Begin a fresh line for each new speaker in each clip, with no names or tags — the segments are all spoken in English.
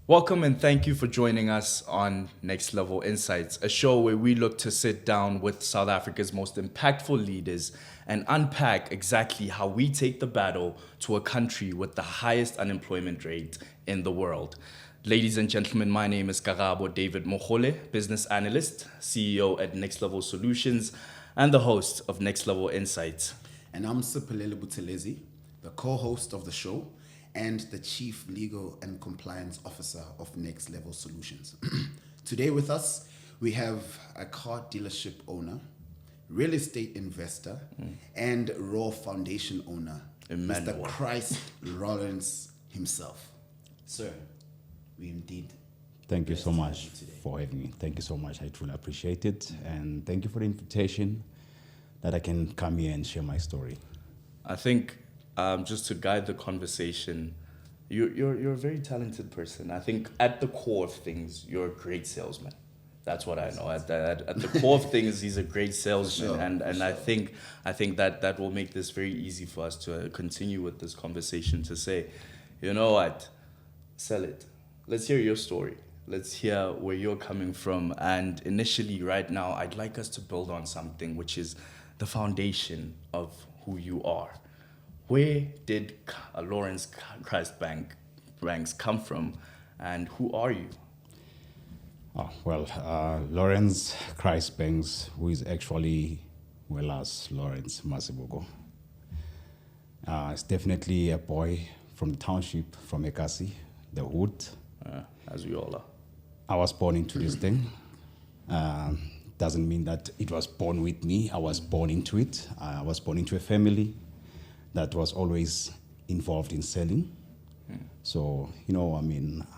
Welcome and thank you for joining us on Next Level Insights, a show where we look to sit down with South Africa's most impactful leaders and unpack exactly how we take the battle to a country with the highest unemployment rate in the world. Ladies and gentlemen, my name is Karabo David Mohole, business analyst, CEO at Next Level Solutions, and the host of Next Level Insights.
And I'm Siphelele Buthelezi, the co-host of the show and the Chief Legal and Compliance Officer of Next Level Solutions. Today with us, we have a car dealership owner, real estate investor, and Raw Foundation owner,
Emmanuel.
Mr. Christ Lawrence himself.
Sir, we indeed.
Thank you so
blessed to have
much
you today.
for having me. Thank you so much. I truly appreciate it. And thank you for the invitation that I can come here and share my story.
I think just to guide the conversation, you're a very talented person. I think at the core of things, you're a great salesman. That's what I know. At the core of things, he's a great salesman,
Sure,
and
sure.
I think that will make this very easy for us to continue with this conversation. To say, you know what, sell it. Let's hear your story. Let's hear where you're coming from. And initially, right now, I'd like us to build on something which is the foundation of who you are. Where did Lawrence Christ Banks come from, and who are you?
Lawrence Christ Banks, who is actually as Lawrence Masibuko. It's definitely a boy from the township, from Ekasi, the hood.
As we all are.
I was born into this thing. Doesn't mean that it was born with me. I was born into it. I was born into a family that was always involved in selling. So,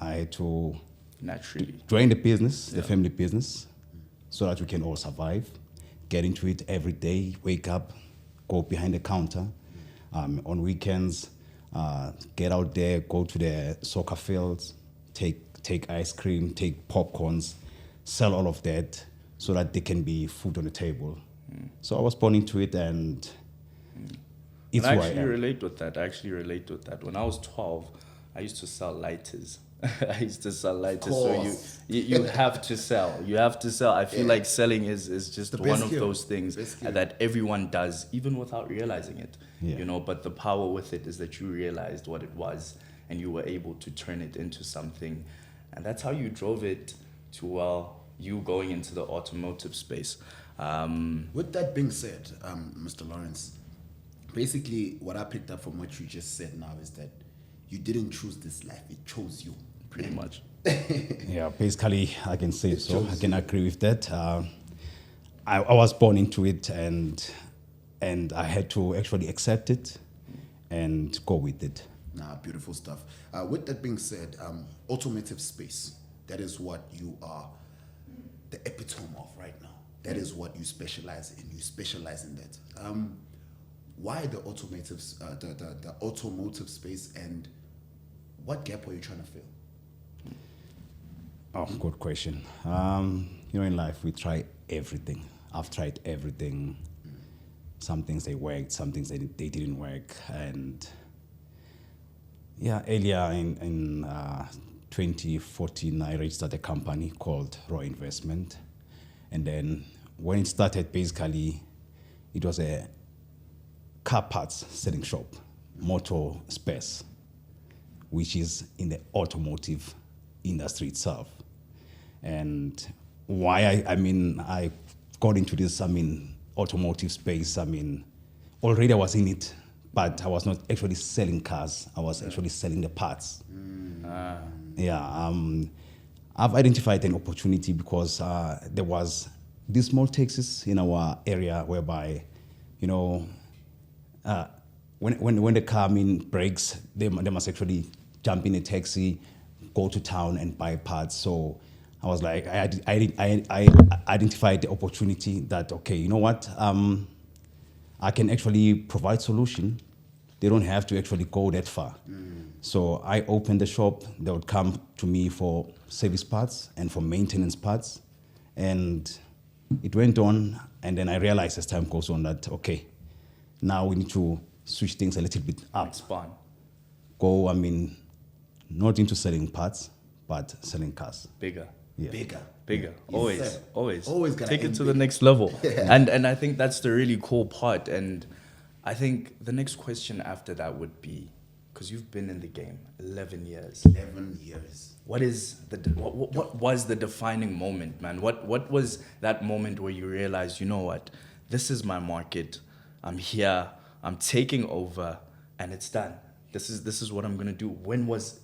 I had to
Naturally.
join the business, the family business, so that we can all survive, get into it every day, wake up, go behind the counter. On weekends, get out there, go to the soccer fields, take ice cream, take popcorns, sell all of that so that there can be food on the table. So I was born into it, and it's
And
who
I
I
actually
am.
relate with that. When I was 12, I used to sell lighters. I used to sell lighters. So
course.
you have to sell. You have to sell. I feel like selling is just
The
one
best
of
skill.
those things
Best skill.
that everyone does, even without realizing it.
Yeah.
But the power with it is that you realized what it was and you were able to turn it into something. And that's how you drove it to, you going into the automotive space.
With that being said, Mr. Lawrence, basically what I picked up from what you just said now is that you didn't choose this life, it chose you.
Pretty much.
Yeah, basically, I can say so. I can agree with that. I was born into it, and I had to actually accept it and go with it.
Nah, beautiful stuff. With that being said, automotive space, that is what you are the epitome of right now. That is what you specialize in. You specialize in that. Why the the automotive space, and what gap are you trying to fill?
Oh, good question. In life, we try everything. I've tried everything. Some things they worked, some things they didn't work. And earlier in 2014, I registered a company called Raw Investment. And then when it started, basically, it was a car parts selling shop, motor space, which is in the automotive industry itself. And why I got into this, automotive space, already I was in it, but I was not actually selling cars. I was actually selling the parts. I've identified an opportunity because there was these small taxis in our area whereby, when the car breaks, they must actually jump in a taxi, go to town and buy parts. So I was like, I identified the opportunity that, okay, you know what? I can actually provide solution. They don't have to actually go that far. So I opened the shop. They would come to me for service parts and for maintenance parts. And it went on. And then I realized as time goes on that, okay, now we need to switch things a little bit up.
Expand.
Go, not into selling parts, but selling cars.
Bigger.
Yeah.
Bigger.
Yes,
Always.
sir. Always gotta
take it
aim
to the
big.
next level. And I think that's the really cool part. And I think the next question after that would be, because you've been in the game 11 years.
11 years.
What was the defining moment, man? What was that moment where you realized, you know what, this is my market. I'm here. I'm taking over, and it's done. This is what I'm gonna do. When was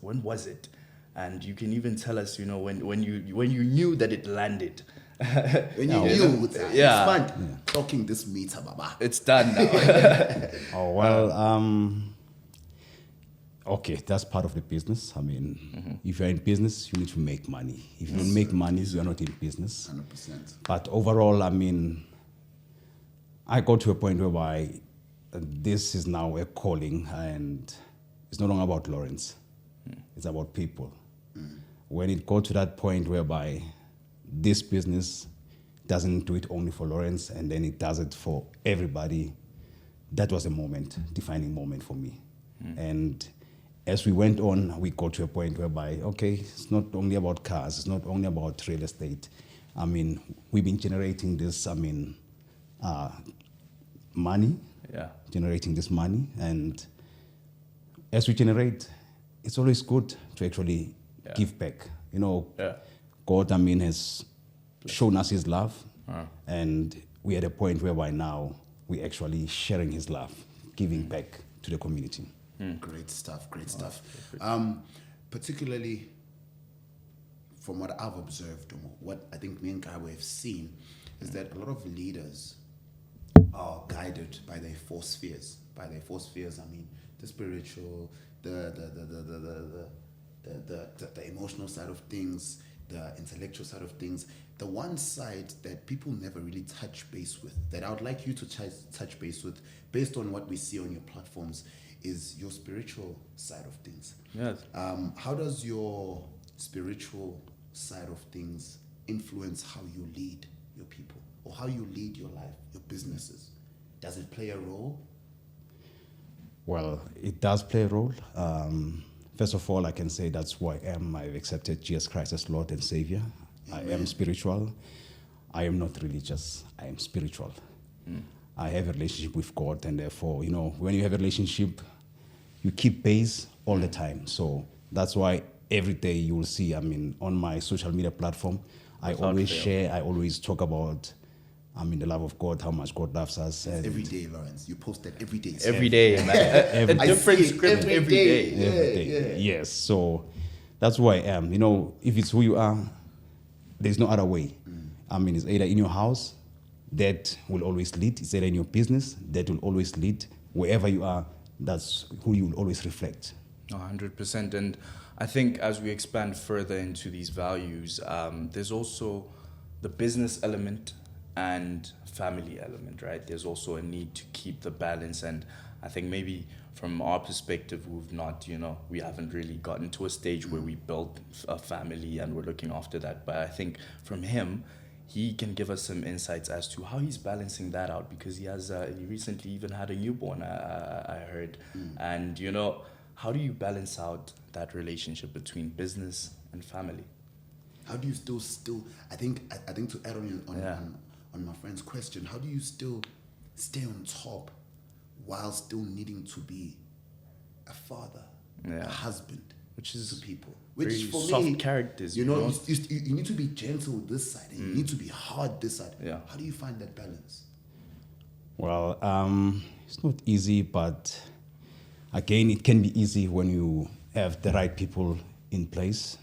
it? And you can even tell us, you know, when you knew that it landed.
When you knew, it's
Yeah.
fun talking this meter, baba.
It's done now.
Oh, well, okay, that's part of the business. I mean, if you're in business, you need to make money. If you don't make money, you're not in business.
100%.
But overall, I mean, I got to a point whereby this is now a calling, and it's no longer about Lawrence. It's about people. When it got to that point whereby this business doesn't do it only for Lawrence, and then it does it for everybody, that was a moment, defining moment for me. And as we went on, we got to a point whereby, okay, it's not only about cars, it's not only about real estate. I mean, we've been generating this, money,
Yeah.
generating this money. And as we generate, it's always good to actually give back. You know,
Yeah.
God, I mean, has shown us his love. And we're at a point whereby now we're actually sharing his love, giving back to the community.
Great stuff, great stuff. Particularly from what I've observed, or what I think me and Kaiwe have seen, is that a lot of leaders are guided by their four spheres. By their four spheres, I mean the spiritual, the emotional side of things, the intellectual side of things. The one side that people never really touch base with, that I would like you to touch base with, based on what we see on your platforms, is your spiritual side of things.
Yes.
How does your spiritual side of things influence how you lead your people, or how you lead your life, your businesses? Does it play a role?
Well, it does play a role. First of all, I can say that's who I am. I've accepted Jesus Christ as Lord and Savior.
Amen.
I am spiritual. I am not religious. I am spiritual. I have a relationship with God, and therefore, you know, when you have a relationship, you keep pace all the time. So that's why every day you will see, I mean, on my social media platform, I
Without
always
fail.
share, I always talk about, I mean, the love of God, how much God loves us. And
Every day, Lawrence. You post that every day.
Every day, man. A
I
different
see it
script every day.
every day. Yes, so that's who I am. You know, if it's who you are, there's no other way. I mean, it's either in your house, that will always lead. It's either in your business, that will always lead. Wherever you are, that's who you will always reflect.
100%. And I think as we expand further into these values, there's also the business element and family element, right? There's also a need to keep the balance. And I think maybe from our perspective, we haven't really gotten to a stage where we built a family and we're looking after that. But I think from him, he can give us some insights as to how he's balancing that out, because he recently even had a newborn, I heard. And, you know, how do you balance out that relationship between business and family?
How do you still? I think to add on my friend's question, how do you still stay on top while still needing to be a father, a husband,
Which is
to people?
very
Which for
soft
me,
characters,
you know, you need to be gentle this side, and you need to be hard this side.
Yeah.
How do you find that balance?
Well, it's not easy, but again, it can be easy when you have the right people in place.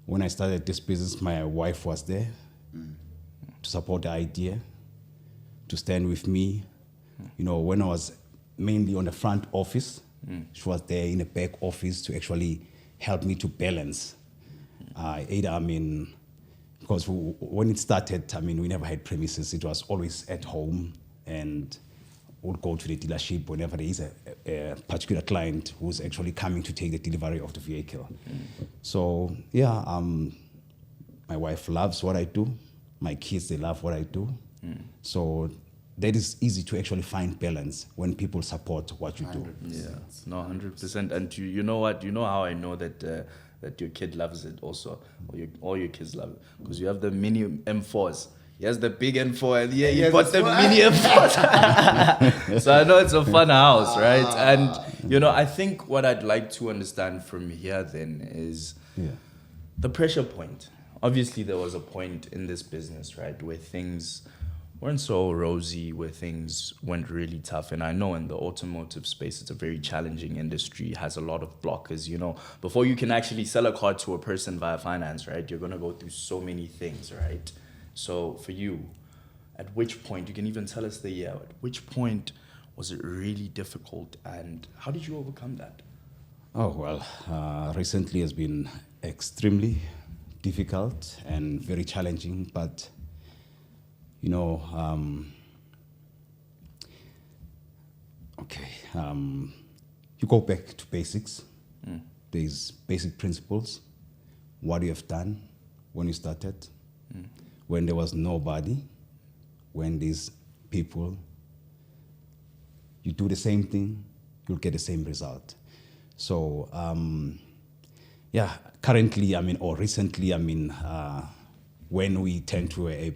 When I started this business, my wife was there to support the idea, to stand with me. You know, when I was mainly on the front office, she was there in the back office to actually help me to balance. Because when it started, I mean, we never had premises. It was always at home, and would go to the dealership whenever there is a particular client who's actually coming to take the delivery of the vehicle. So, yeah, my wife loves what I do. My kids, they love what I do. So that is easy to actually find balance when people support what you do.
100%.
Yeah, no, 100%. And you know what? You know how I know that that your kid loves it also, or all your kids love it, because you have the mini M4s. He has the big M4, and he bought the mini M4s. So I know it's a fun house, right? And I think what I'd like to understand from here then is the pressure point. Obviously, there was a point in this business, right, where things weren't so rosy, where things went really tough. And I know in the automotive space, it's a very challenging industry, has a lot of blockers. Before you can actually sell a car to a person via finance, right, you're going to go through so many things, right? So for you, at which point, you can even tell us the year, at which point was it really difficult, and how did you overcome that?
Oh, well, recently has been extremely difficult and very challenging, but you go back to basics. There's basic principles, what you have done when you started, when there was nobody, when there's people, you do the same thing, you'll get the same result. So, currently, or recently, when we tend to a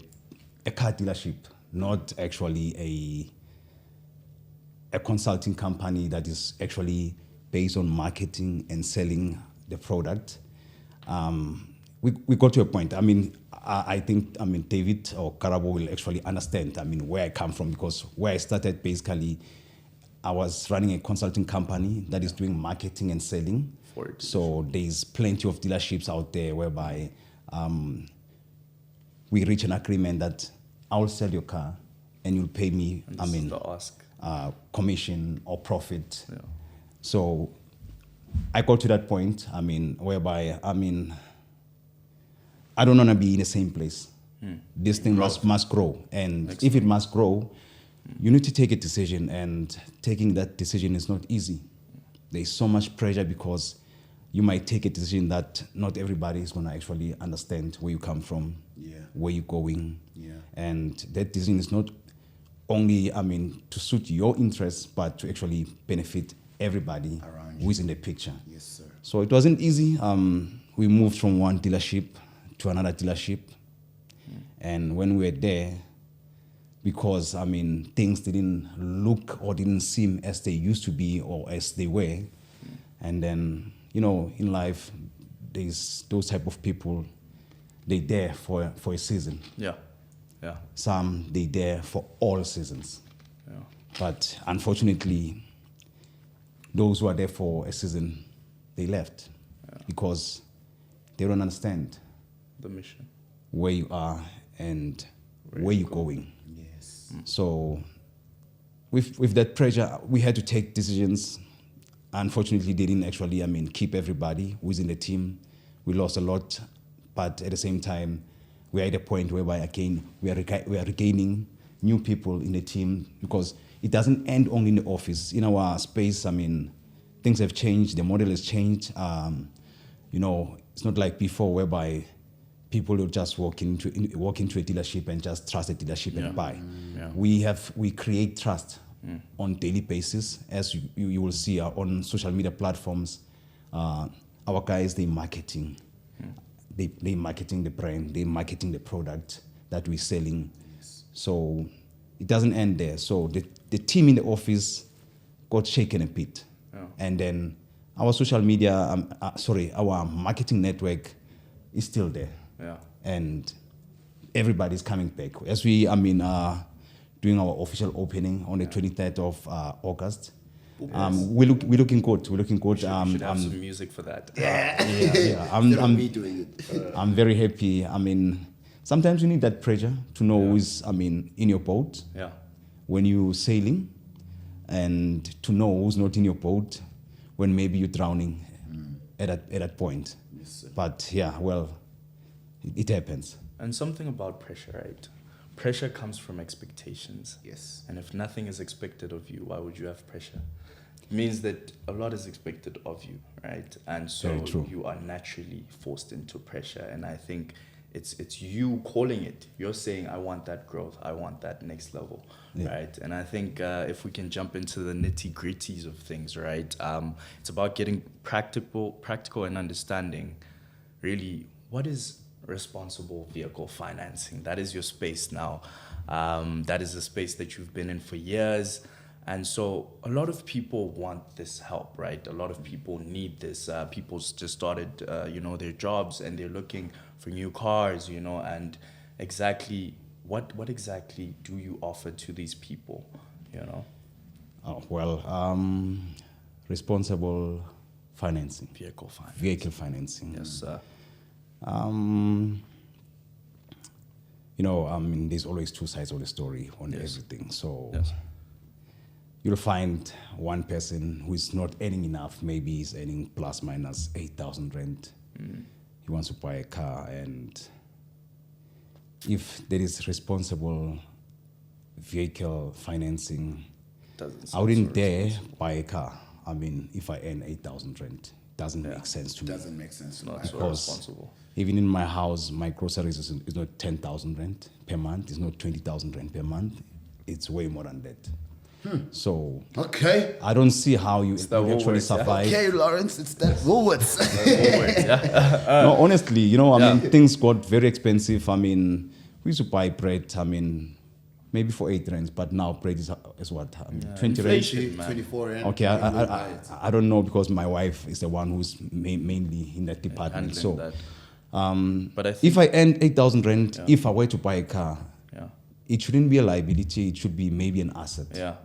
car dealership, not actually a consulting company that is actually based on marketing and selling the product, we got to a point. I think David or Karabo will actually understand where I come from, because where I started, basically I was running a consulting company that is doing marketing and selling. So there's plenty of dealerships out there whereby we reach an agreement that I'll sell your car and you'll pay me
the ask.
Commission or profit. So I got to that point whereby I don't want to be in the same place. This thing must grow. And if it must grow, you need to take a decision. And taking that decision is not easy. There's so much pressure, because you might take a decision that not everybody is going to actually understand where you come from, where you're going. And that decision is not only, to suit your interests, but to actually benefit everybody who is in the picture.
Yes, sir.
So it wasn't easy. We moved from one dealership to another dealership. And when we were there, because, things didn't look or didn't seem as they used to be or as they were. And then, in life, there's those type of people, they there for a season.
Yeah.
Some, they there for all seasons. But unfortunately, those who are there for a season, they left because they don't understand
the mission,
where you are and where you're going.
Yes.
So with that pressure, we had to take decisions. Unfortunately, they didn't actually, keep everybody who's in the team. We lost a lot, but at the same time, we are at a point whereby, again, we are regaining new people in the team, because it doesn't end only in the office. In our space, things have changed. The model has changed. It's not like before, whereby people will just walk into a dealership and just trust a dealership and buy. We create trust on daily basis, as you will see on social media platforms. Our guys, they marketing. They marketing the brand, they marketing the product that we're selling.
Yes.
So it doesn't end there. So the team in the office got shaken a bit. And then our social media, our marketing network is still there. And everybody's coming back. As we, doing our official opening on the 23rd of August. We're looking good. We're looking good.
We should have some music for that.
I'm doing it.
I'm very happy. Sometimes you need that pressure to know who's in your boat. When you're sailing, and to know who's not in your boat when maybe you're drowning at that point.
Yes, sir.
But it happens.
And something about pressure, right? Pressure comes from expectations.
Yes.
And if nothing is expected of you, why would you have pressure? It means that a lot is expected of you, right? And so you are naturally forced into pressure. And I think it's you calling it. You're saying, I want that growth. I want that next level, right? And I think if we can jump into the nitty gritties of things, right? It's about getting practical and understanding, really, what is responsible vehicle financing? That is your space now. That is a space that you've been in for years. And so a lot of people want this help, right? A lot of people need this. People just started, their jobs and they're looking for new cars, and exactly what exactly do you offer to these people,
Responsible financing.
Vehicle finance.
Vehicle financing.
Yes, sir.
There's always two sides of the story on everything. So
Yes.
you'll find one person who is not earning enough, maybe he's earning plus minus 8,000 rent. He wants to buy a car, and if there is responsible vehicle financing,
Doesn't
I wouldn't
sound so
dare
responsible.
buy a car. If I earn 8,000 rent, doesn't make sense to me.
Doesn't make sense to
Not
me.
so
Because
responsible.
even in my house, my groceries is not 10,000 rent per month. It's not 20,000 rent per month. It's way more than that. So
Okay.
I don't see how you
the
actually
Woolworths, yeah?
survive.
Okay, Lawrence, it's that Woolworths.
No, honestly, things got very expensive. We used to buy bread, maybe for 8 rands, but now bread is what? 20 rands.
Inflation, man.
24 and
Okay, I don't know, because my wife is the one who's mainly in that department.
Handling
So
that. But I think,
if I earn 8,000 rent, if I were to buy a car,
yeah,
it shouldn't be a liability. It should be maybe an asset.
yeah,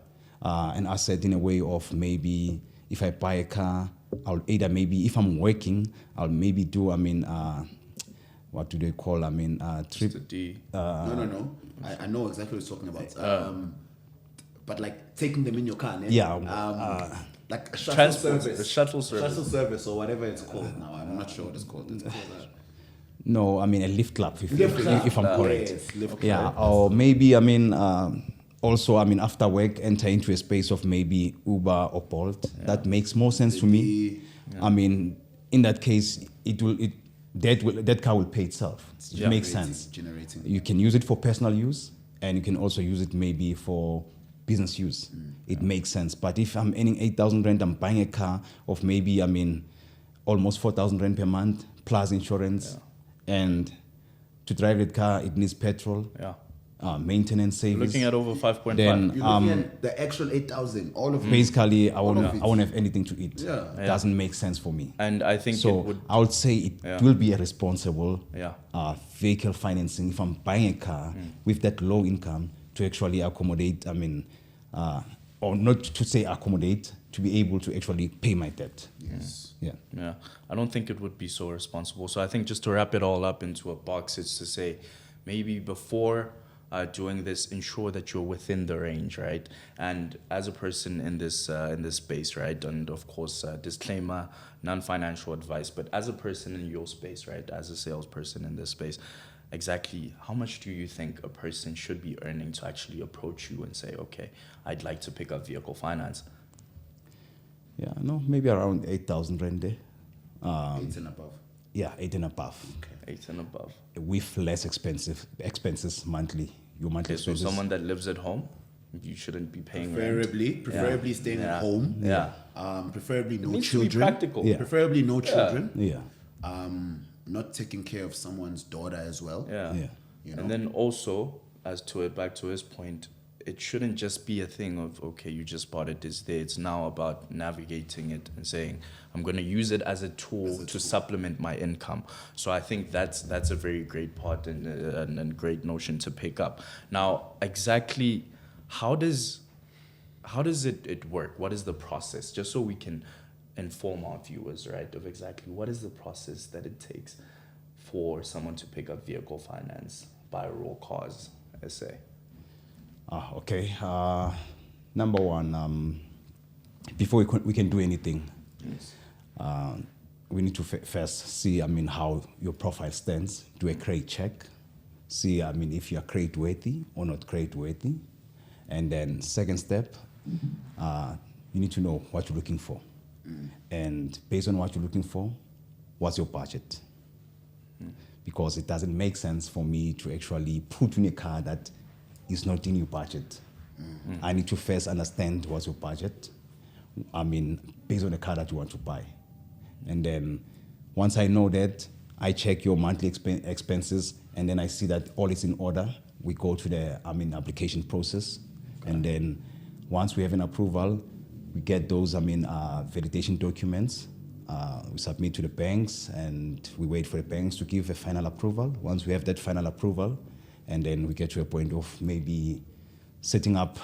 An asset in a way of, maybe if I buy a car, I'll either, maybe if I'm working, I'll maybe do, what do they call, trip.
it's a D.
No. I know exactly what you're talking about. But like taking them in your car,
Yeah,
like a shuttle
Transport,
service.
the shuttle service.
Shuttle service or whatever it's called now. I'm not sure what it's called. It's called
No, a lift club,
Lift club.
if I'm correct.
Yes, lift
Yeah,
club.
or maybe, also, after work, enter into a space of maybe Uber or Bolt. That makes more sense to me. In that case, that car will pay itself. It makes sense.
Generating.
You can use it for personal use, and you can also use it maybe for business use. It makes sense. But if I'm earning 8,000 rent, I'm buying a car of maybe, almost 4,000 rent per month, plus insurance. And to drive that car, it needs petrol, maintenance, savings.
Looking at over 5.5.
Then,
You're looking at the actual 8,000, all of it.
basically, I
All
won't
of it.
have anything to eat.
Yeah.
Yeah.
Doesn't make sense for me.
And I think it
So
would,
I would say it will be a responsible vehicle financing if I'm buying a car with that low income to actually accommodate, or not to say accommodate, to be able to actually pay my debt.
Yes.
Yeah.
yeah, I don't think it would be so responsible. So I think just to wrap it all up into a box, it's to say maybe before doing this, ensure that you're within the range, right? And as a person in this space, right? And of course, disclaimer, non-financial advice, but as a person in your space, right? As a salesperson in this space, exactly how much do you think a person should be earning to actually approach you and say, okay, I'd like to pick up vehicle finance?
Yeah, no, maybe around 8,000 rand there.
8 and above.
Yeah, 8 and above.
8 and above.
With less expenses monthly. Your monthly
Okay, so
expenses.
someone that lives at home, you shouldn't be paying rent.
Preferably staying at home.
Yeah.
Preferably no
Needs to be
children.
practical.
Yeah.
Preferably no children.
Yeah.
Not taking care of someone's daughter as well.
Yeah.
Yeah.
You know?
And then also, back to his point, it shouldn't just be a thing of, okay, you just bought it this day. It's now about navigating it and saying, I'm going to use it as a tool to supplement my income. So I think that's a very great part and great notion to pick up. Now, exactly how does it work? What is the process? Just so we can inform our viewers, right, of exactly what is the process that it takes for someone to pick up vehicle finance by Raw Cars SA.
Okay. Number one, before we can do anything, we need to first see, how your profile stands. Do a credit check. See, if you are credit worthy or not credit worthy. And then second step, you need to know what you're looking for. And based on what you're looking for, what's your budget? because it doesn't make sense for me to actually put in a car that is not in your budget. I need to first understand what's your budget. I mean, based on the car that you want to buy. And then once I know that, I check your monthly expenses, and then I see that all is in order. We go to the application process. Okay. And then once we have an approval, we get those validation documents. We submit to the banks, and we wait for the banks to give a final approval. Once we have that final approval, and then we get to a point of maybe setting up,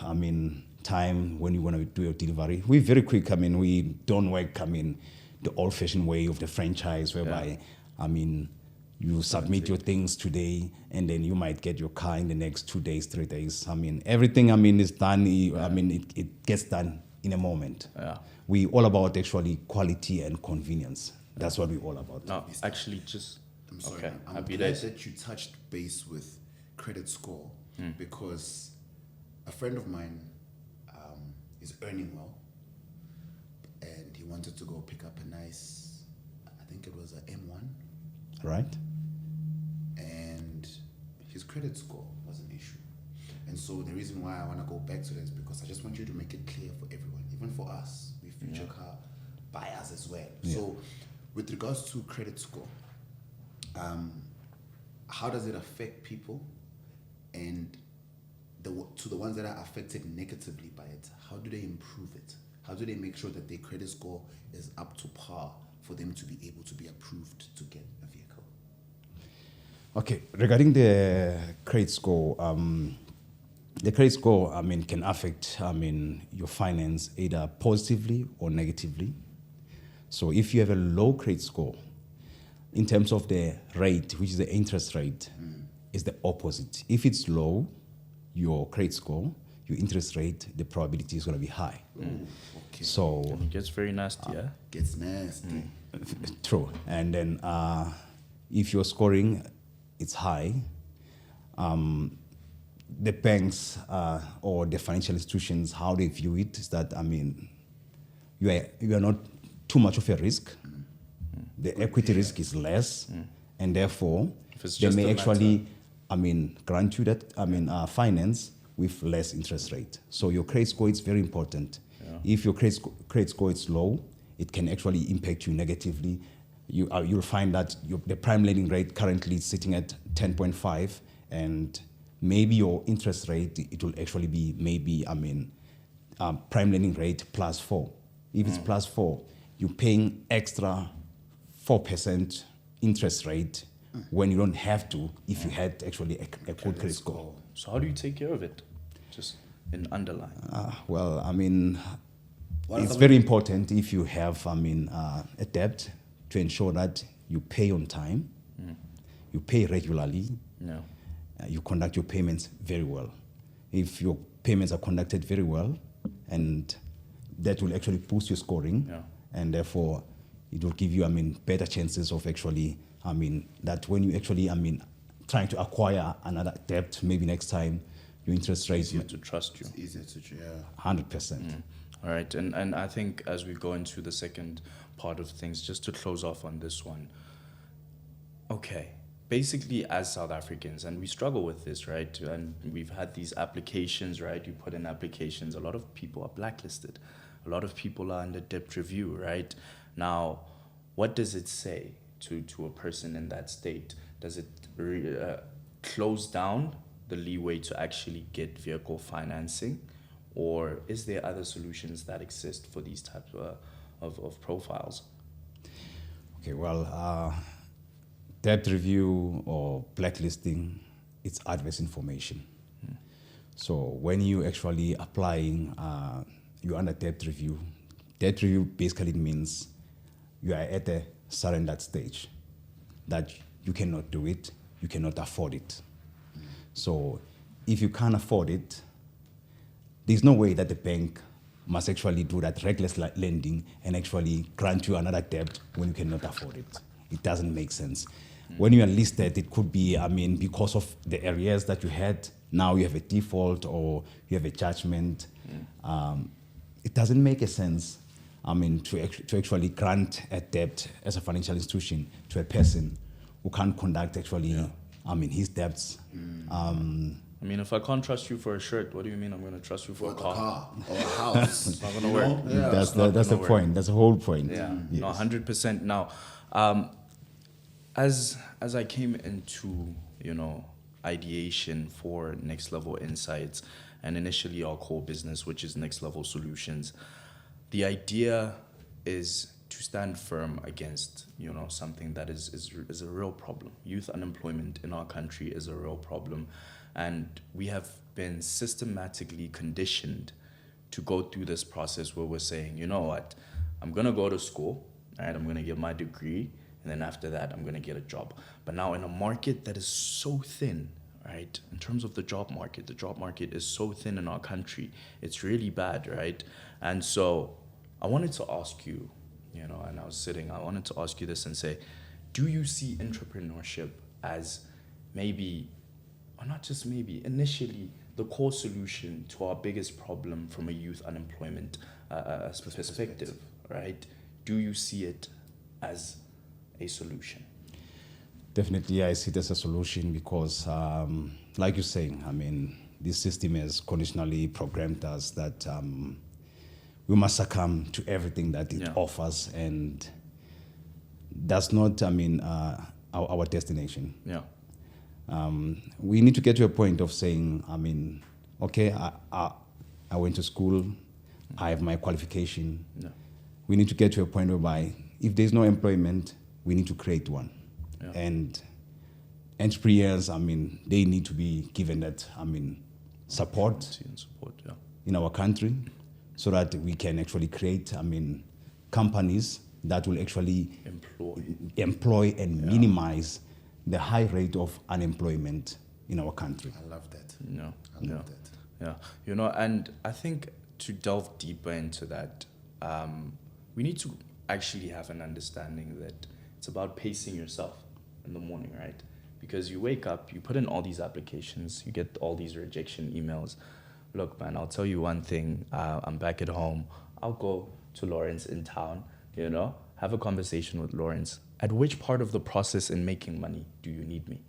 time when you want to do your delivery. We're very quick. We don't work, the old-fashioned way of the franchise, whereby, you submit your things today, and then you might get your car in the next 2 days, 3 days. Everything, is done. It gets done in a moment.
Yeah.
We all about actually quality and convenience. That's what we're all about.
No, actually, just
I'm sorry,
okay.
I'm
Happy
glad
days.
that you touched base with credit score, because a friend of mine is earning well, and he wanted to go pick up a nice, I think it was an M1,
Right?
and his credit score was an issue. And so the reason why I want to go back to this is because I just want you to make it clear for everyone, even for us, we future car buyers as well.
Yeah.
So with regards to credit score, how does it affect people? And to the ones that are affected negatively by it, how do they improve it? How do they make sure that their credit score is up to par for them to be able to be approved to get a vehicle?
Okay, regarding the credit score, can affect, your finance either positively or negatively. So if you have a low credit score, in terms of the rate, which is the interest rate, is the opposite. If it's low, your credit score, your interest rate, the probability is going to be high.
Okay.
So
It gets very nasty, yeah.
Gets nasty.
true. And then if your scoring is high, the banks or the financial institutions, how they view it is that, you are not too much of a risk. The equity risk is less, and therefore
If it's
they
just
may
a
actually, grant you that, finance with less interest rate. So your credit score is very important.
Yeah.
If your credit score is low, it can actually impact you negatively. You'll find that the prime lending rate currently is sitting at 10.5, and maybe your interest rate, it will actually be maybe, prime lending rate +4. If it's +4, you're paying extra 4% interest rate when you don't have to if you had actually a good credit score.
So how do you take care of it? Just in underline.
It's very important if you have, a debt, to ensure that you pay on time, you pay regularly,
No.
you conduct your payments very well. If your payments are conducted very well, and that will actually boost your scoring,
Yeah.
and therefore it will give you, better chances of actually, that when you actually, trying to acquire another debt, maybe next time, your interest rate
Easier to trust you.
It's easier to,
100%.
All right, and I think as we go into the second part of things, just to close off on this one, okay, basically as South Africans, and we struggle with this, right? And we've had these applications, right? You put in applications, a lot of people are blacklisted. A lot of people are under debt review, right? Now, what does it say to a person in that state? Does it close down the leeway to actually get vehicle financing? Or is there other solutions that exist for these types of profiles?
Okay, well, debt review or blacklisting, it's adverse information. So when you actually applying, you're under debt review. Debt review basically means you are at a surrendered stage, that you cannot do it, you cannot afford it. So if you can't afford it, there's no way that the bank must actually do that reckless lending and actually grant you another debt when you cannot afford it. It doesn't make sense. When you are listed, it could be, because of the arrears that you had, now you have a default or you have a judgment. It doesn't make a sense, to actually grant a debt as a financial institution to a person who can't conduct actually, his debts.
I mean, if I can't trust you for a shirt, what do you mean I'm going to trust you for a
the
car?
car or a house.
It's not going to work.
Yeah.
That's the point. That's the whole point.
Yeah,
Yes.
no, 100%. Now, as I came into, ideation for Next Level Insights and initially our core business, which is Next Level Solutions, the idea is to stand firm against, something that is a real problem. Youth unemployment in our country is a real problem. And we have been systematically conditioned to go through this process where we're saying, you know what, I'm going to go to school, right? I'm going to get my degree, and then after that, I'm going to get a job. But now in a market that is so thin, right? In terms of the job market is so thin in our country. It's really bad, right? And so I wanted to ask you, and I wanted to ask you this and say, do you see entrepreneurship as maybe, or not just maybe, initially the core solution to our biggest problem from a youth unemployment perspective, right? Do you see it as a solution?
Definitely, I see it as a solution because, like you're saying, this system has conditionally programmed us that we must succumb to everything that it offers, and that's not, our destination.
Yeah.
We need to get to a point of saying, okay, I went to school, I have my qualification.
Yeah.
We need to get to a point whereby if there's no employment, we need to create one.
Yeah.
And entrepreneurs, they need to be given that, support
And support, yeah.
in our country so that we can actually create, companies that will actually employ and minimize the high rate of unemployment in our country.
I love that.
Yeah.
I love that.
Yeah. And I think to delve deeper into that, we need to actually have an understanding that it's about pacing yourself in the morning, right? Because you wake up, you put in all these applications, you get all these rejection emails. Look, man, I'll tell you one thing. I'm back at home. I'll go to Lawrence in town, have a conversation with Lawrence. At which part of the process in making money do you need me?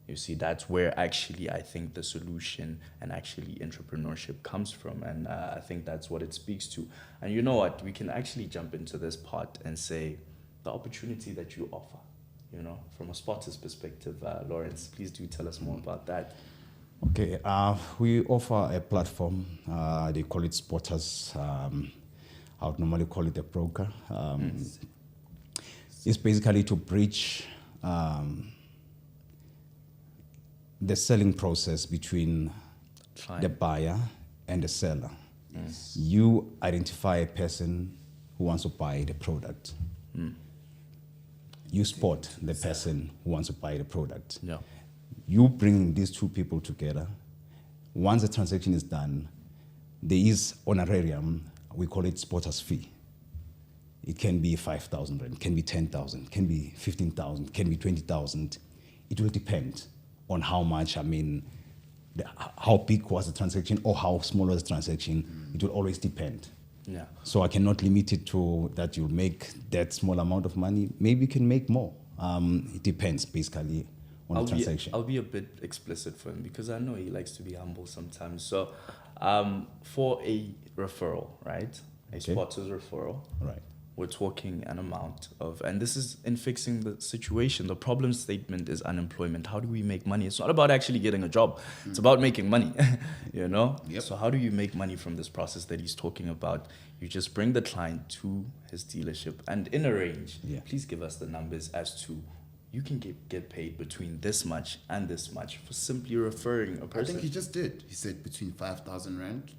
You see, that's where actually I think the solution and actually entrepreneurship comes from. And I think that's what it speaks to. And you know what? We can actually jump into this part and say the opportunity that you offer, from a spotter's perspective. Lawrence, please do tell us more about that.
Okay, we offer a platform. They call it Spotters. I would normally call it a broker. It's basically to bridge the selling process between the buyer and the seller.
Yes.
You identify a person who wants to buy the product. You spot the person who wants to buy the product.
Yeah.
You bring these two people together. Once the transaction is done, there is honorarium, we call it spotter's fee. It can be 5,000 rand, can be 10,000, can be 15,000, can be 20,000. It will depend on how much, how big was the transaction or how small was the transaction. It will always depend.
Yeah.
So I cannot limit it to that you make that small amount of money. Maybe you can make more. It depends basically on the transaction.
I'll be a bit explicit for him because I know he likes to be humble sometimes. So for a referral, right? A spotter's referral.
Right.
We're talking an amount of, and this is in fixing the situation. The problem statement is unemployment. How do we make money? It's not about actually getting a job. It's about making money,
Yep.
So how do you make money from this process that he's talking about? You just bring the client to his dealership and in a range, please give us the numbers as to you can get paid between this much and this much for simply referring a person.
I think he just did. He said between 5,000 rand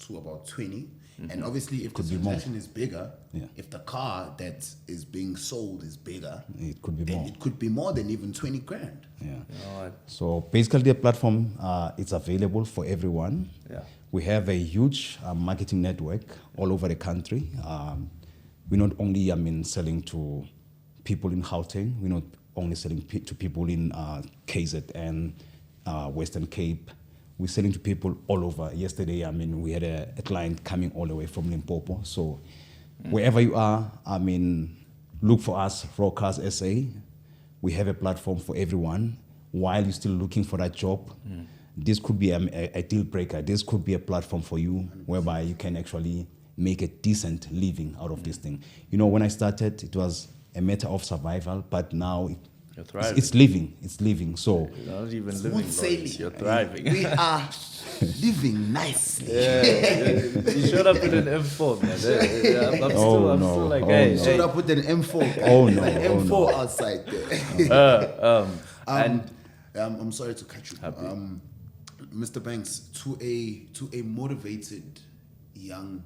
to about 20. And obviously, if the transaction is bigger, if the car that is being sold is bigger,
it could be
then
more.
it could be more than even 20 grand.
Yeah. So basically, the platform it's available for everyone.
Yeah.
We have a huge marketing network all over the country. We're not only selling to people in Gauteng. We're not only selling to people in KZN, Western Cape. We're selling to people all over. Yesterday, we had a client coming all the way from Limpopo. So wherever you are, look for us, Rockers SA. we have a platform for everyone. While you're still looking for that job, this could be a deal breaker. This could be a platform for you whereby you can actually make a decent living out of this thing. You know, when I started, it was a matter of survival, but now
You're thriving.
it's living. It's living. So
You're not even
Smooth
living,
sailing.
Lawrence. You're thriving.
We are living nicely.
You showed up with an M4, man. I'm
Oh,
I'm
no.
still like,
Oh,
hey,
no.
Showed
hey.
up with an M4.
Oh, no.
An
Oh,
M4
no.
outside there.
And
I'm sorry to cut you. Mr. Banks, to a motivated young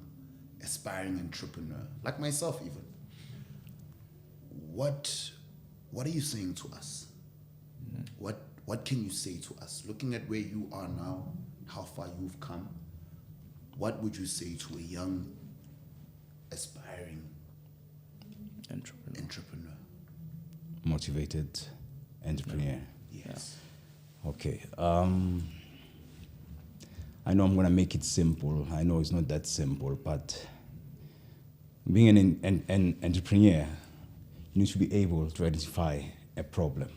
aspiring entrepreneur like myself, even. What are you saying to us? What can you say to us? Looking at where you are now, how far you've come, what would you say to a young aspiring entrepreneur?
motivated entrepreneur.
Yes.
Okay. I know I'm gonna make it simple. I know it's not that simple, but being an entrepreneur, you need to be able to identify a problem,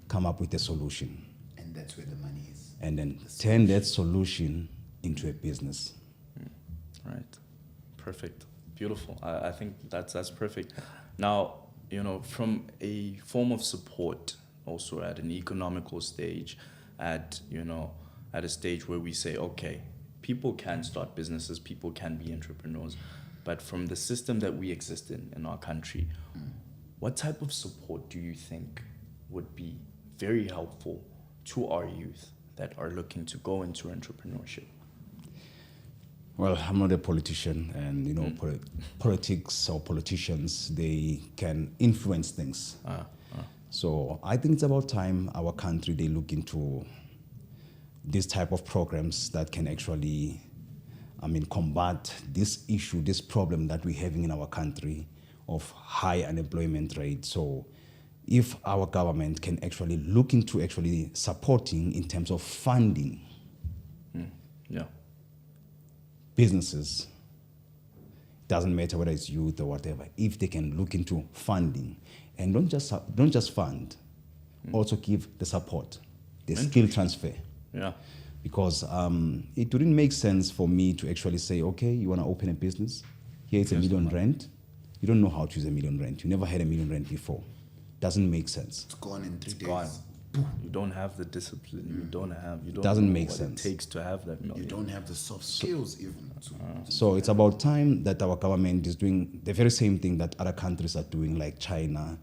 come up with a solution,
And that's where the money is.
and then turn that solution into a business.
Right. Perfect. Beautiful. I think that's perfect. Now, you know, from a form of support, also at an economical stage, at a stage where we say, okay, people can start businesses, people can be entrepreneurs, but from the system that we exist in our country, what type of support do you think would be very helpful to our youth that are looking to go into entrepreneurship?
Well, I'm not a politician, and you know, politics or politicians, they can influence things. So I think it's about time our country, they look into this type of programs that can actually, combat this issue, this problem that we're having in our country of high unemployment rate. So if our government can actually look into actually supporting in terms of funding
Yeah.
businesses, doesn't matter whether it's youth or whatever, if they can look into funding and don't just fund, also give the support, the skill transfer.
Yeah.
Because it wouldn't make sense for me to actually say, okay, you want to open a business, here it's $1 million rent. You don't know how to use $1 million rent. You never had $1 million rent before. Doesn't make sense.
It's gone in 3 days.
Gone. You don't have the discipline. You don't
Doesn't
know
make
what
sense.
it takes to have that
You
million.
don't have the soft skills even.
So it's about time that our government is doing the very same thing that other countries are doing, like China.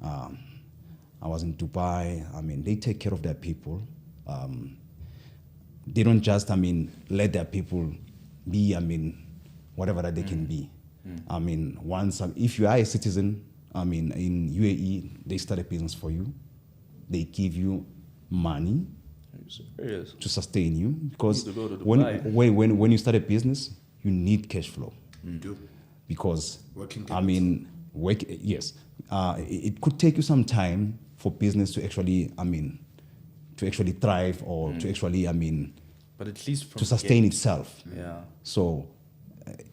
I was in Dubai. They take care of their people. They don't just, let their people be, whatever that they can be. Once, if you are a citizen, in UAE, they start a business for you. They give you money
Are you serious?
to sustain you, because
You need to go to
when,
Dubai.
when you start a business, you need cash flow.
You do.
Because
Working capital.
yes, it could take you some time for business to actually thrive, or to actually
But at least from
to sustain
get-
itself.
Yeah.
So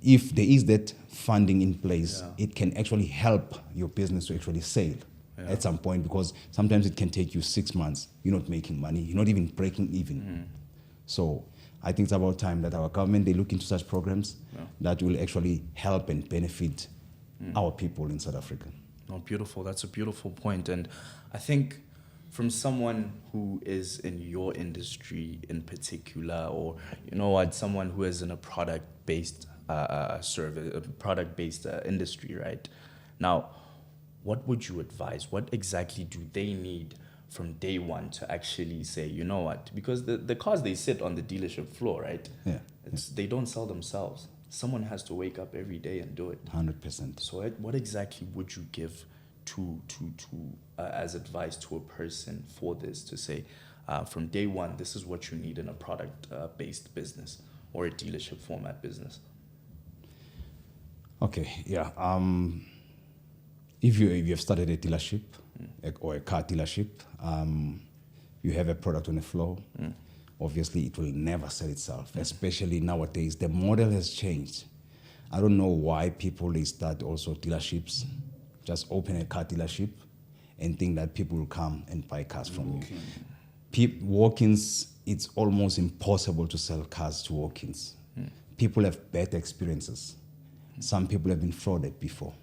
if there is that funding in place,
Yeah.
it can actually help your business to actually sail at some point, because sometimes it can take you 6 months. You're not making money. You're not even breaking even. So I think it's about time that our government, they look into such programs that will actually help and benefit our people in South Africa.
No, beautiful. That's a beautiful point. And I think from someone who is in your industry in particular, or, someone who is in a product-based service, a product-based industry, right? Now, what would you advise? What exactly do they need from day one to actually say, you know what? Because the cars, they sit on the dealership floor, right?
Yeah.
They don't sell themselves. Someone has to wake up every day and do it.
100%.
So what exactly would you give to as advice to a person for this, to say from day one, this is what you need in a product-based business or a dealership format business?
Okay, yeah. If you have started a dealership or a car dealership, you have a product on the floor, obviously it will never sell itself, especially nowadays. The model has changed. I don't know why people, they start also dealerships, just open a car dealership, and think that people will come and buy cars from you. Walk-ins, it's almost impossible to sell cars to walk-ins. People have bad experiences. Some people have been frauded before.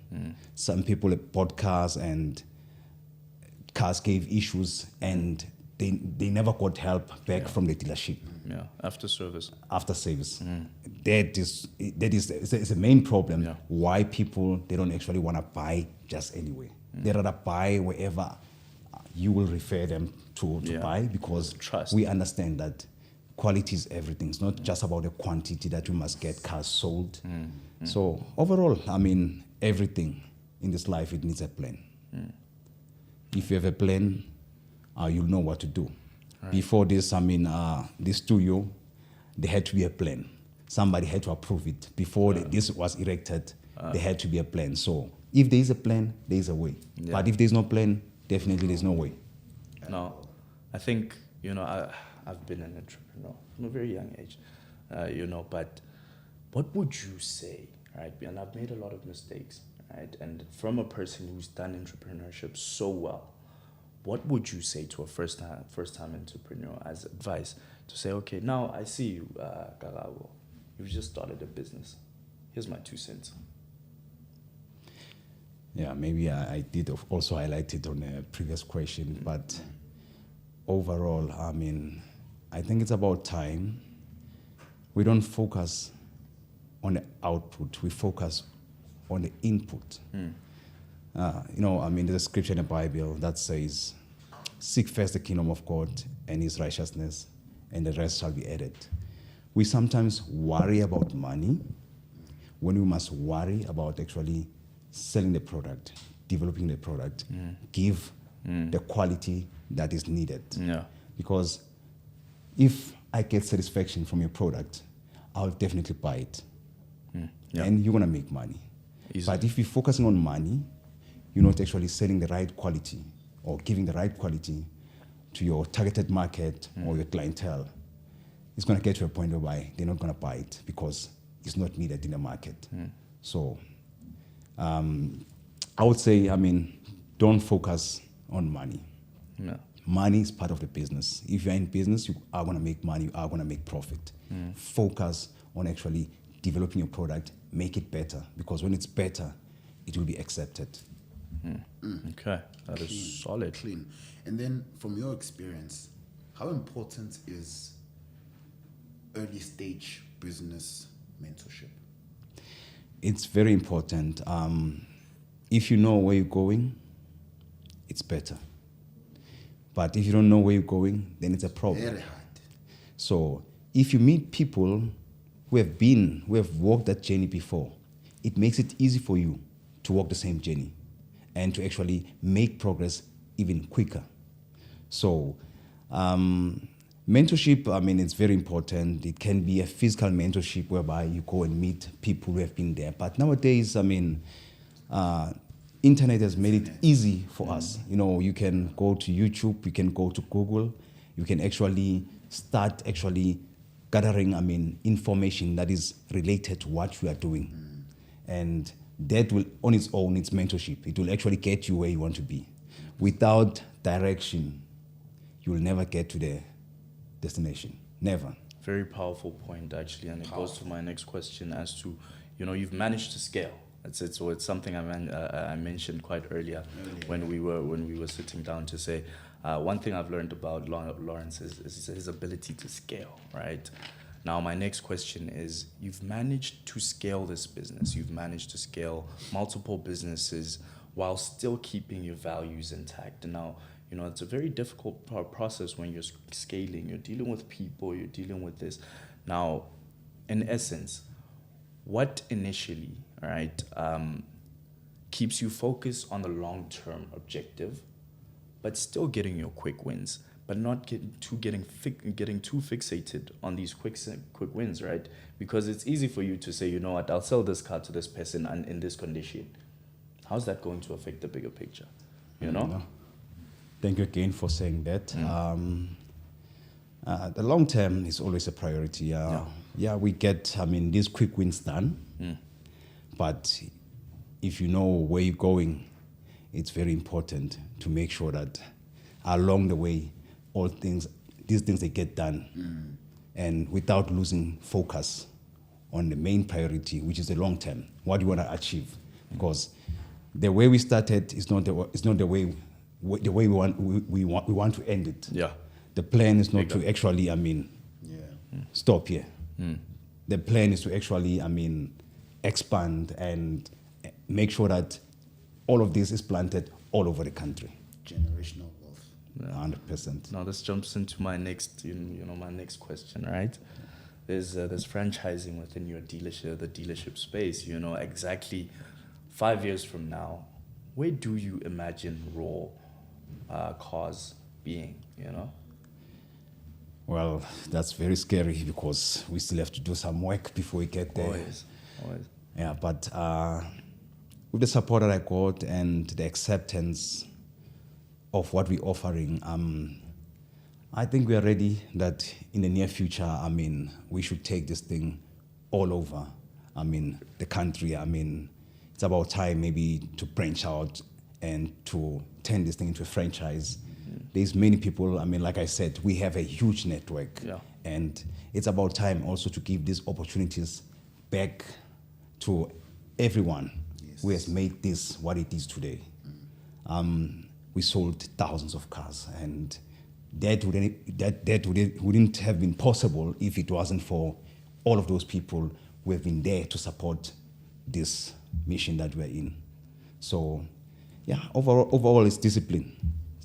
Some people have bought cars and cars gave issues and they never got help back from the dealership.
Yeah, after service.
After service. That is it's a main problem why people, they don't actually want to buy just anyway. They rather buy wherever you will refer them to buy, because
Trust.
we understand that quality is everything. It's not just about the quantity that you must get cars sold. So overall, I mean, everything in this life, it needs a plan. If you have a plan, you'll know what to do. Right. Before this, I mean, this studio, there had to be a plan. Somebody had to approve it. Before this was erected, there had to be a plan. So if there is a plan, there is a way. Yeah. But if there's no plan, definitely there's no way.
No, I think, I've been an entrepreneur from a very young age, but what would you say, right? And I've made a lot of mistakes, right? And from a person who's done entrepreneurship so well, what would you say to a first-time entrepreneur as advice to say, okay, now I see you, Karabo, you've just started a business. Here's my 2 cents.
Yeah, maybe I did also highlight it on a previous question, but overall, I mean, I think it's about time. We don't focus on the output, we focus on the input. I mean, there's a scripture in the Bible that says, seek first the kingdom of God and his righteousness, and the rest shall be added. We sometimes worry about money when we must worry about actually selling the product, developing the product, give the quality that is needed.
Yeah.
Because if I get satisfaction from your product, I'll definitely buy it. Yeah. And you're going to make money. Easily. But if you're focusing on money, you're not actually selling the right quality or giving the right quality to your targeted market or your clientele, it's going to get to a point whereby they're not going to buy it because it's not needed in the market. So I would say, I mean, don't focus on money.
No.
Money is part of the business. If you're in business, you are going to make money, you are going to make profit. Focus on actually developing your product, make it better, because when it's better, it will be accepted.
Okay, that is solid.
Clean. And then from your experience, how important is early stage business mentorship?
It's very important. If you know where you're going, it's better. But if you don't know where you're going, then it's a problem.
Very hard.
So if you meet people who have walked that journey before, it makes it easy for you to walk the same journey and to actually make progress even quicker. So mentorship, I mean, it's very important. It can be a physical mentorship whereby you go and meet people who have been there. But nowadays, I mean, internet has made it easy for us. You can go to YouTube, you can go to Google, you can actually start gathering, I mean, information that is related to what you are doing. And that will, on its own, it's mentorship. It will actually get you where you want to be. Without direction, you will never get to the destination. Never.
Very powerful point, actually, and it goes to my next question as to, you've managed to scale. That's it. So it's something I mentioned quite earlier when we were sitting down to say, one thing I've learned about Lawrence is his ability to scale, right? Now, my next question is, you've managed to scale this business. You've managed to scale multiple businesses while still keeping your values intact. And now, it's a very difficult process when you're scaling. You're dealing with people, you're dealing with this. Now, in essence, what initially, right, keeps you focused on the long-term objective, but still getting your quick wins, but not getting too fixated on these quick wins, right? Because it's easy for you to say, you know what, I'll sell this car to this person and in this condition. How's that going to affect the bigger picture?
Thank you again for saying that. The long term is always a priority. We get, these quick wins done. But if you know where you're going, it's very important to make sure that along the way, these things they get done, and without losing focus on the main priority, which is the long term, what you want to achieve. Because the way we started is not the way we want to end it.
Yeah.
The plan is not to actually, stop here. The plan is to actually, expand and make sure that all of this is planted all over the country.
Generational wealth.
100%.
Now this jumps into my next, my next question, right? There's franchising within your dealership, the dealership space. Exactly 5 years from now, where do you imagine Raw cars being?
Well, that's very scary because we still have to do some work before we get there.
Always.
Yeah, but with the support that I got and the acceptance of what we're offering, I think we are ready that in the near future, we should take this thing all over, the country. It's about time maybe to branch out and to turn this thing into a franchise. There's many people, like I said, we have a huge network.
Yeah.
And it's about time also to give these opportunities back to everyone who has made this what it is today. We sold thousands of cars, and that wouldn't have been possible if it wasn't for all of those people who have been there to support this mission that we're in. So, yeah, overall it's discipline.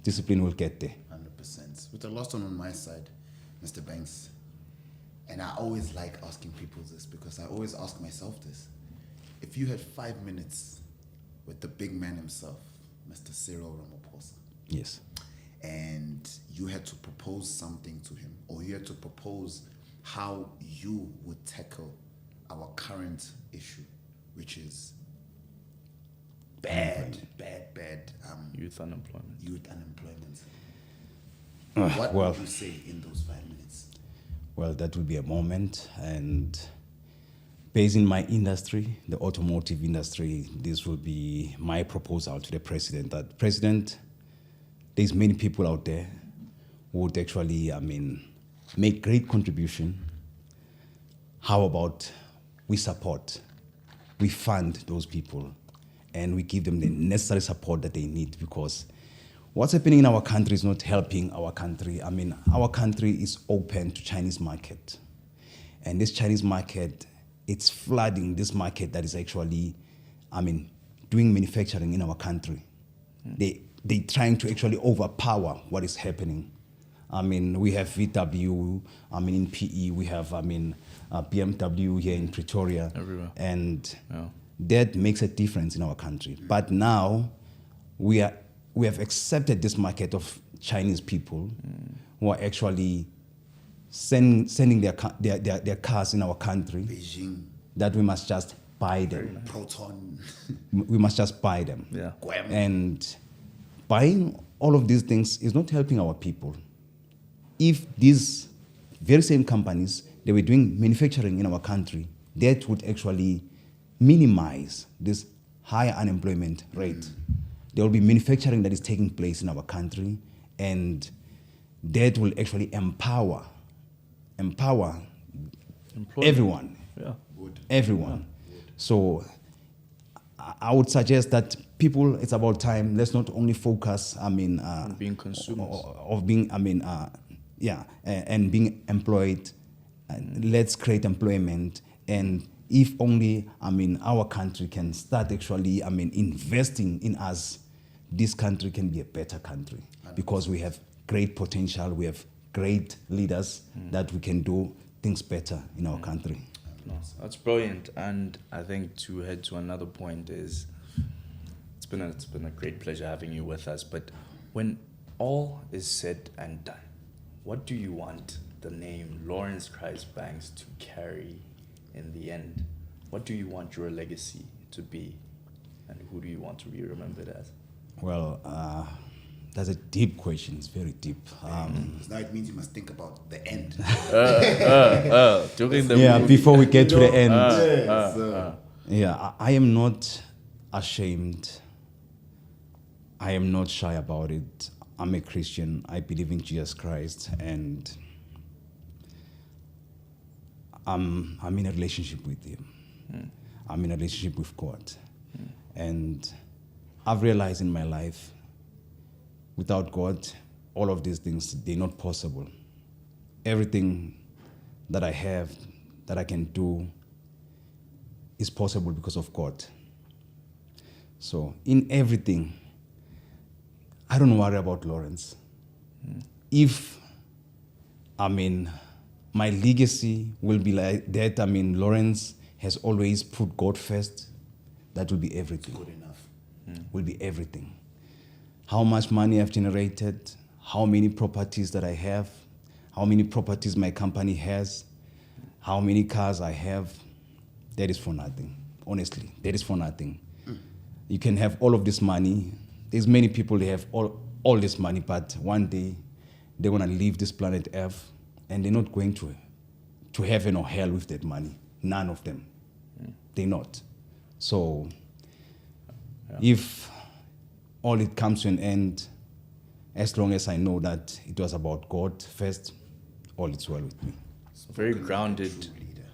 Discipline will get there.
100%. With the last one on my side, Mr. Banks, and I always like asking people this because I always ask myself this. If you had 5 minutes with the big man himself, Mr. Cyril Ramaphosa,
Yes.
and you had to propose something to him, or you had to propose how you would tackle our current issue, which is bad
Youth unemployment.
What
well,
would you say in those 5 minutes?
Well, that will be a moment, and based in my industry, the automotive industry, this will be my proposal to the president. That president, there's many people out there who would actually, make great contribution. How about we support, we fund those people, and we give them the necessary support that they need, because what's happening in our country is not helping our country. Our country is open to Chinese market, and this Chinese market, it's flooding this market that is actually, doing manufacturing in our country. They're trying to actually overpower what is happening. We have VW, in PE, we have, BMW here in Pretoria.
Everywhere.
And that makes a difference in our country. But now we have accepted this market of Chinese people who are actually sending their cars in our country,
Beijing,
that we must just buy them.
Proton.
We must just buy them.
Yeah.
And buying all of these things is not helping our people. If these very same companies, they were doing manufacturing in our country, that would actually minimize this higher unemployment rate. There will be manufacturing that is taking place in our country, and that will actually empower
Employment.
everyone.
Yeah.
Everyone. So I would suggest that people, it's about time, let's not only focus,
Being consumers.
of being, and being employed. Let's create employment, and if only, our country can start actually, investing in us, this country can be a better country, because we have great potential, we have great leaders that we can do things better in our country.
No, that's brilliant. And I think to head to another point is, it's been a great pleasure having you with us. But when all is said and done, what do you want the name Lawrence Christ Banks to carry in the end? What do you want your legacy to be, and who do you want to be remembered as?
Well, that's a deep question. It's very deep.
Because now it means you must think about the end.
During the
Yeah,
movie.
before we get to the end.
Yes,
Yeah, I am not ashamed I am not shy about it. I'm a Christian. I believe in Jesus Christ, and I'm in a relationship with Him. I'm in a relationship with God. And I've realized in my life, without God, all of these things, they're not possible. Everything that I have, that I can do, is possible because of God. So in everything, I don't worry about Lawrence. If, my legacy will be like that, Lawrence has always put God first, that will be everything.
Good enough.
Will be everything. How much money I've generated, how many properties that I have, how many properties my company has, how many cars I have, that is for nothing. Honestly, that is for nothing. You can have all of this money. There's many people, they have all this money, but one day they're going to leave this planet Earth and they're not going to heaven or hell with that money. None of them. They're not. So if all it comes to an end, as long as I know that it was about God first, all is well with me.
Very grounded.
True leader.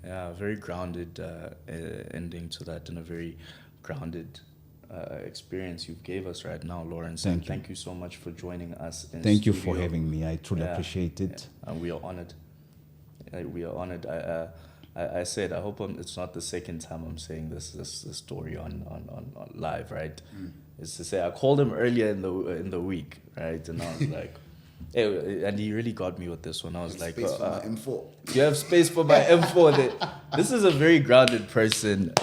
Yeah, very grounded ending to that, and a very grounded experience you gave us right now, Lawrence. Thank you so much for joining us.
Thank you for having me. I truly appreciate it.
Yeah. And we are honored. We are honored. I said, I hope it's not the second time I'm saying this story on live, right? It's to say I called him earlier in the week, right? And I was like, hey, and he really got me with this one. I was like,
Space for my M4.
you have space for my M4. This is a very grounded person.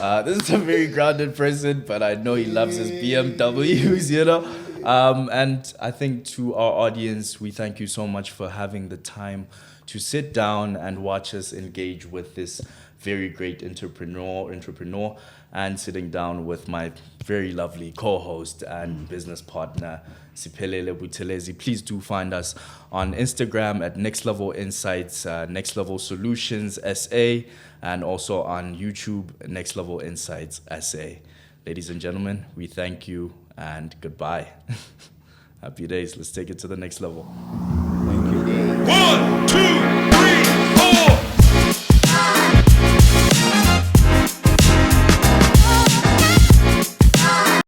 But I know he loves his BMWs, you know. And I think to our audience, we thank you so much for having the time to sit down and watch us engage with this very great entrepreneur, and sitting down with my very lovely co-host and business partner, Siphelele Buthelezi. Please do find us on Instagram at Next Level Insights, Next Level Solutions SA, and also on YouTube, Next Level Insights SA. Ladies and gentlemen, we thank you and goodbye. Happy days. Let's take it to the next level.
Thank you.
1, 2.